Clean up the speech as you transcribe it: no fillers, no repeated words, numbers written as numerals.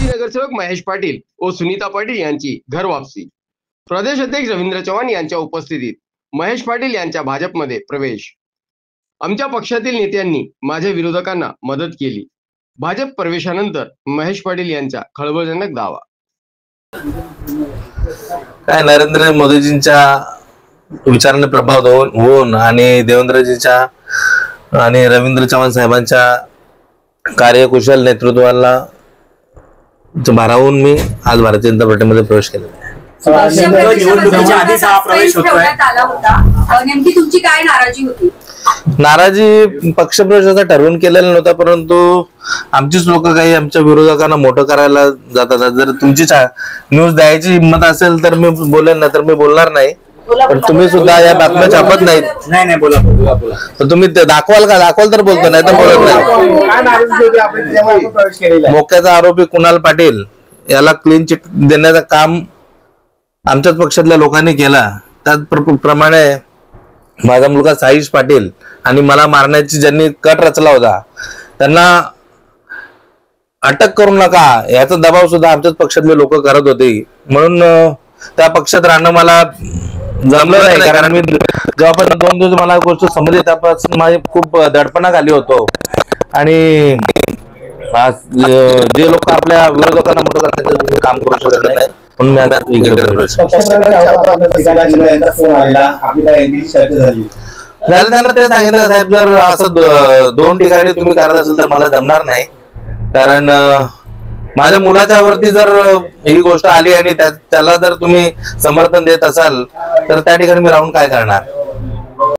माजी नगरसेवक महेश पाटील व सुनीता पाटील यांची घर वापसी। प्रदेश अध्यक्ष रवींद्र चव्हाण यांच्या उपस्थितीत महेश पाटील यांच्या भाजपमध्ये प्रवेश। आमच्या पक्षातील नेत्यांनी माझ्या विरोधकांना मदत केली। भाजप प्रवेशानंतर महेश पाटील यांचा खळबळजनक दावा। काय नरेंद्र मोदीजींच्या विचाराने प्रभावित होऊन आणि देवेंद्रजींच्या आणि रवींद्र चव्हाण साहेबांच्या कार्यकुशल नेतृत्वाला भारावून मी आज भारतीय जनता पार्टीमध्ये प्रवेश केला आहे। निवडणुकीच्या आधीच हा प्रवेश होतोय। नेमकी तुमची काय नाराजी होती? नाराजी पक्षप्रवेशाचा ठरवून केलेला नव्हता, परंतु आमचीच लोक काही आमच्या विरोधकांना मोठं करायला जातात। जर तुमची न्यूज द्यायची हिंमत असेल तर मी बोलेन, नाही तर मी बोलणार नाही। पण तुम्ही सुद्धा या बातम्या छापत नाहीत। नाही बोला तर तुम्ही दाखवाल का? दाखवाल तर बोलतो, नाही तर बोलत नाही। मोक्याचा आरोपी कुणाल पाटील याला क्लीन चिट देण्याचं काम आमच्याच पक्षातल्या लोकांनी केला। त्याचप्रमाणे माझा मुलगा साईश पाटील आणि मला मारण्याची ज्यांनी कट रचला होता त्यांना अटक करू नका याचा दबाव सुद्धा आमच्याच पक्षातले लोक करत होते। म्हणून त्या पक्षात राहणं मला जमलं नाही, कारण मी जेव्हापासून 2 दिवस मला गोष्ट समजली त्यापासून माझी खूप दडपणात आली होतो। आणि जे लोक आपल्या विरोधकांना मोठं करण्याचं काम करू शकत नाही म्हणून मी आता त्यांना ते सांगितलं, साहेब जर असं 2 ठिकाणी तुम्ही करत असेल तर मला जमणार नाही, कारण माझ्या मुलाच्या वरती जर ही गोष्ट आली आणि त्याला जर तुम्ही समर्थन देत असाल तर त्या ठिकाणी मी राहून काय करणार।